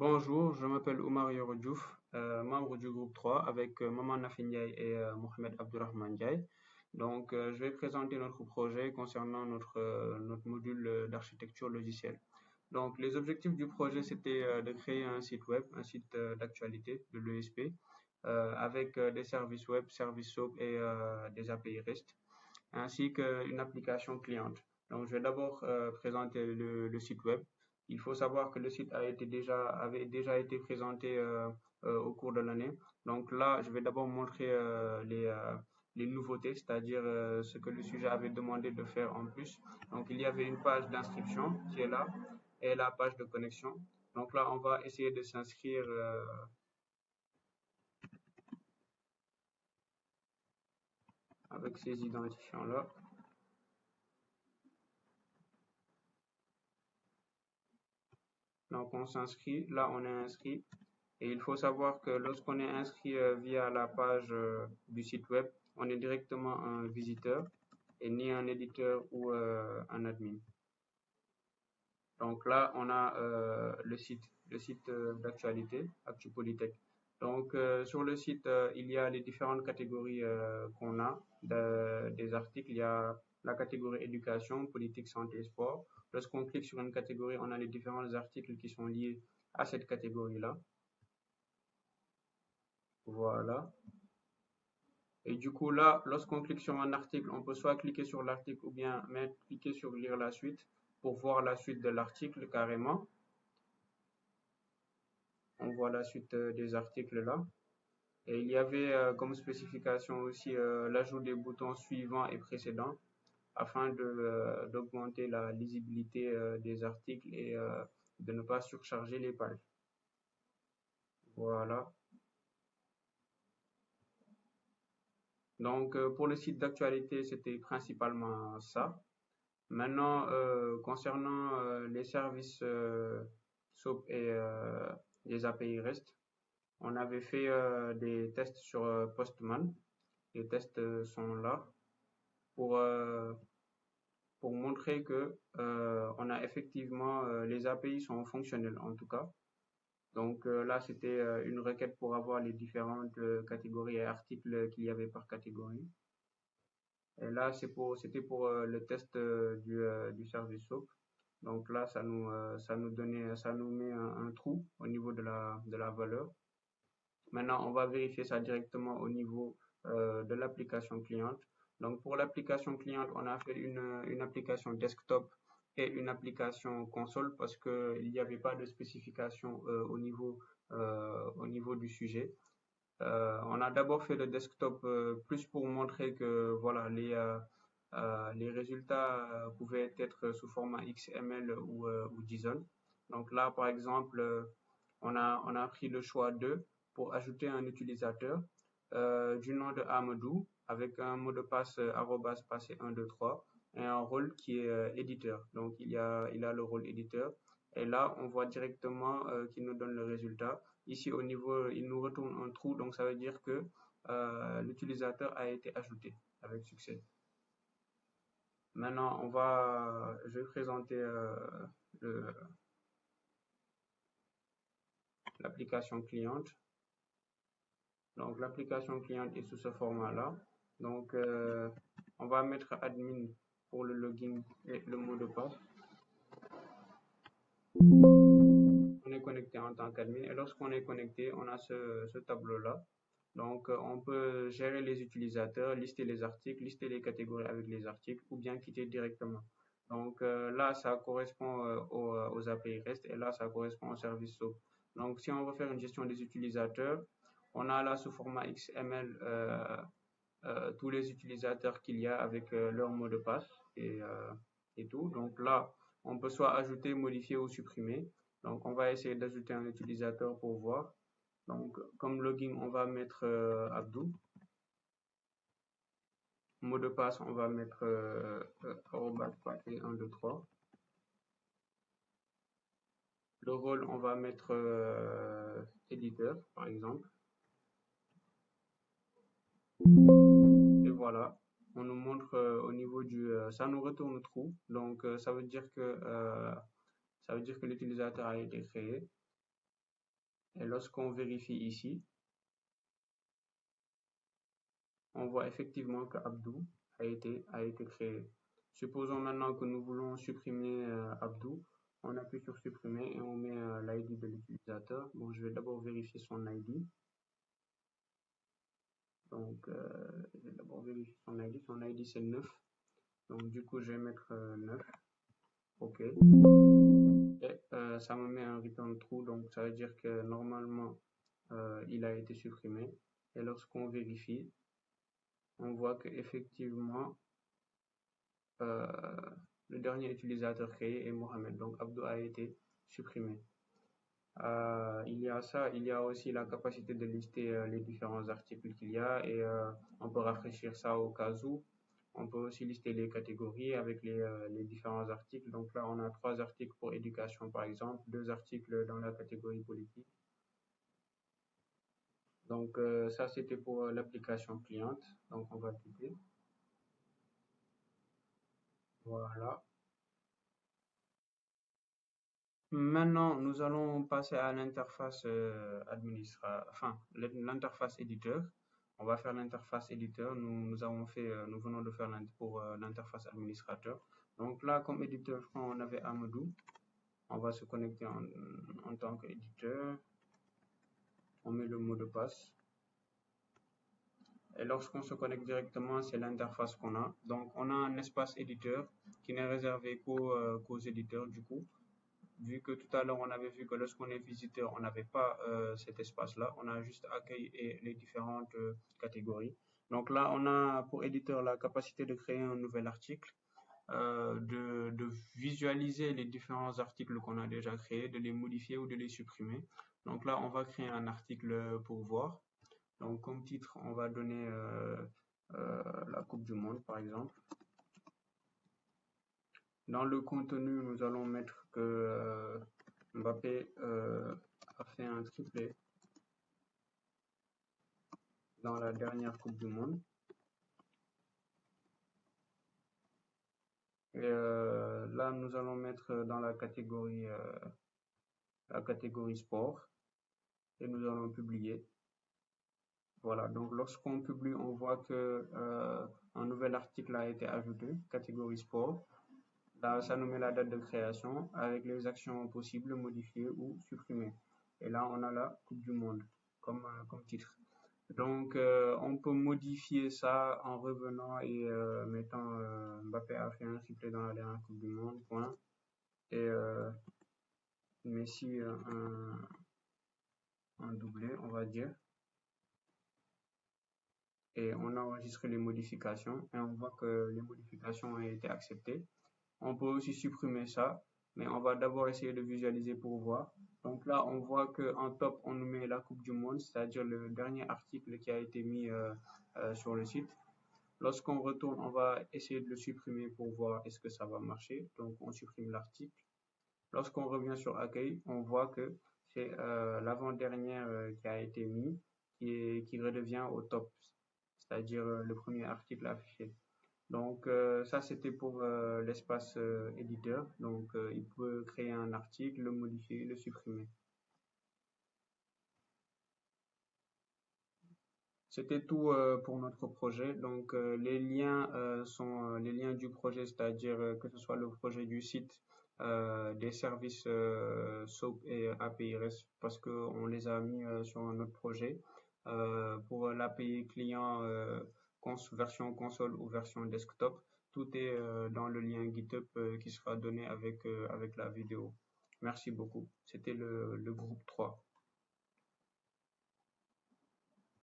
Bonjour, je m'appelle Oumar Yoro Diouf, membre du groupe 3 avec Maman Nafin Ndiaye et Mohamed Abdurrahman Ndiaye. Donc, je vais présenter notre projet concernant notre module d'architecture logicielle. Donc, les objectifs du projet, c'était de créer un site web, un site d'actualité de l'ESP, avec des services web, services SOAP et des API REST, ainsi qu'une application cliente. Donc, je vais d'abord présenter le site web. Il faut savoir que le site avait déjà été présenté au cours de l'année. Donc là, je vais d'abord montrer les nouveautés, c'est-à-dire ce que le sujet avait demandé de faire en plus. Donc il y avait une page d'inscription qui est là et la page de connexion. Donc là, on va essayer de s'inscrire avec ces identifiants-là. Donc on s'inscrit, là on est inscrit. Et il faut savoir que lorsqu'on est inscrit via la page du site web, on est directement un visiteur et ni un éditeur ou un admin. Donc là, on a le site d'actualité, ActuPolytech. Donc sur le site, il y a les différentes catégories qu'on a des articles. Il y a la catégorie éducation, politique, santé et sport. Lorsqu'on clique sur une catégorie, on a les différents articles qui sont liés à cette catégorie-là. Voilà. Et du coup, là, lorsqu'on clique sur un article, on peut soit cliquer sur l'article ou bien cliquer sur lire la suite pour voir la suite de l'article carrément. On voit la suite des articles là. Et il y avait comme spécification aussi l'ajout des boutons suivants et précédents afin d'augmenter la lisibilité des articles et de ne pas surcharger les pages. Voilà. Donc pour le site d'actualité, c'était principalement ça. Maintenant, concernant les services SOAP et les API REST, on avait fait des tests sur Postman. Les tests sont là pour, euh, pour montrer que on a effectivement les API sont fonctionnelles en tout cas. Donc là, c'était une requête pour avoir les différentes catégories et articles qu'il y avait par catégorie. Et là, c'était pour le test du service SOAP. Donc là, ça nous met un trou au niveau de la valeur. Maintenant, on va vérifier ça directement au niveau de l'application cliente. Donc pour l'application cliente, on a fait une application desktop et une application console parce qu'il n'y avait pas de spécification au niveau du sujet. On a d'abord fait le desktop plus pour montrer que voilà, les résultats pouvaient être sous format XML ou JSON. Donc là, par exemple, on a pris le choix de pour ajouter un utilisateur du nom de Amadou avec un mot de passe passé 123 et un rôle qui est éditeur. Donc il a le rôle éditeur. Et là, on voit directement qu'il nous donne le résultat. Ici, au niveau, il nous retourne un trou, donc ça veut dire que l'utilisateur a été ajouté avec succès. Maintenant, je vais présenter l'application cliente. Donc, l'application cliente est sous ce format-là. Donc, on va mettre admin pour le login et le mot de passe. On est connecté en tant qu'admin et lorsqu'on est connecté, on a ce tableau-là. Donc, on peut gérer les utilisateurs, lister les articles, lister les catégories avec les articles ou bien quitter directement. Donc, là, ça correspond aux API REST et là, ça correspond au service SOAP. Donc, si on veut faire une gestion des utilisateurs, on a là sous format XML tous les utilisateurs qu'il y a avec leur mot de passe et tout. Donc là, on peut soit ajouter, modifier ou supprimer. Donc, on va essayer d'ajouter un utilisateur pour voir. Donc, comme login, on va mettre Abdou. Mot de passe, on va mettre @123. Le rôle, on va mettre éditeur, par exemple. Et voilà, on nous montre au niveau ça nous retourne true. Donc, ça veut dire que l'utilisateur a été créé. Et lorsqu'on vérifie ici, on voit effectivement que Abdou a été créé. Supposons maintenant que nous voulons supprimer Abdou. On appuie sur supprimer et on met l'ID de l'utilisateur. Bon, je vais d'abord vérifier son ID. Donc, je vais d'abord vérifier son ID. Son ID c'est 9. Donc, du coup, je vais mettre 9. OK. Et ça me met un return true. Donc, ça veut dire que normalement, il a été supprimé. Et lorsqu'on vérifie, on voit que effectivement le dernier utilisateur créé est Mohamed. Donc, Abdou a été supprimé. Il y a ça, il y a aussi la capacité de lister les différents articles qu'il y a et on peut rafraîchir ça au cas où. On peut aussi lister les catégories avec les différents articles. Donc là, on a 3 articles pour éducation par exemple, 2 articles dans la catégorie politique. Donc ça, c'était pour l'application cliente. Donc on va cliquer. Voilà. Maintenant, nous allons passer à l'interface l'interface éditeur. On va faire l'interface éditeur. Nous venons de faire pour l'interface administrateur. Donc là, comme éditeur, on avait Amadou. On va se connecter en tant qu'éditeur. On met le mot de passe. Et lorsqu'on se connecte directement, c'est l'interface qu'on a. Donc, on a un espace éditeur qui n'est réservé qu'aux éditeurs du coup. Vu que tout à l'heure, on avait vu que lorsqu'on est visiteur, on n'avait pas cet espace-là. On a juste accueil et les différentes catégories. Donc là, on a pour éditeur la capacité de créer un nouvel article, de visualiser les différents articles qu'on a déjà créés, de les modifier ou de les supprimer. Donc là, on va créer un article pour voir. Donc comme titre, on va donner la Coupe du Monde, par exemple. Dans le contenu, nous allons mettre que Mbappé a fait un triplé dans la dernière Coupe du Monde. Et là, nous allons mettre dans la catégorie sport et nous allons publier. Voilà, donc lorsqu'on publie, on voit que un nouvel article a été ajouté, catégorie sport. Là, ça nous met la date de création avec les actions possibles, modifiées ou supprimées. Et là, on a la Coupe du Monde comme titre. Donc, on peut modifier ça en revenant et mettant Mbappé a fait un triplé dans la dernière Coupe du Monde, point. Et Messi un doublé, on va dire. Et on a enregistré les modifications et on voit que les modifications ont été acceptées. On peut aussi supprimer ça, mais on va d'abord essayer de visualiser pour voir. Donc là, on voit qu'en top, on nous met la Coupe du Monde, c'est-à-dire le dernier article qui a été mis sur le site. Lorsqu'on retourne, on va essayer de le supprimer pour voir est-ce que ça va marcher. Donc, on supprime l'article. Lorsqu'on revient sur accueil, on voit que c'est l'avant-dernière qui a été mis qui redevient au top, c'est-à-dire le premier article affiché. Donc ça c'était pour l'espace éditeur. Donc il peut créer un article, le modifier, le supprimer. C'était tout pour notre projet. Donc les liens sont les liens du projet, c'est-à-dire que ce soit le projet du site, des services SOAP et API REST, parce qu'on les a mis sur notre projet. Pour l'API client version console ou version desktop, tout est dans le lien GitHub qui sera donné avec la vidéo. Merci beaucoup. C'était le groupe 3.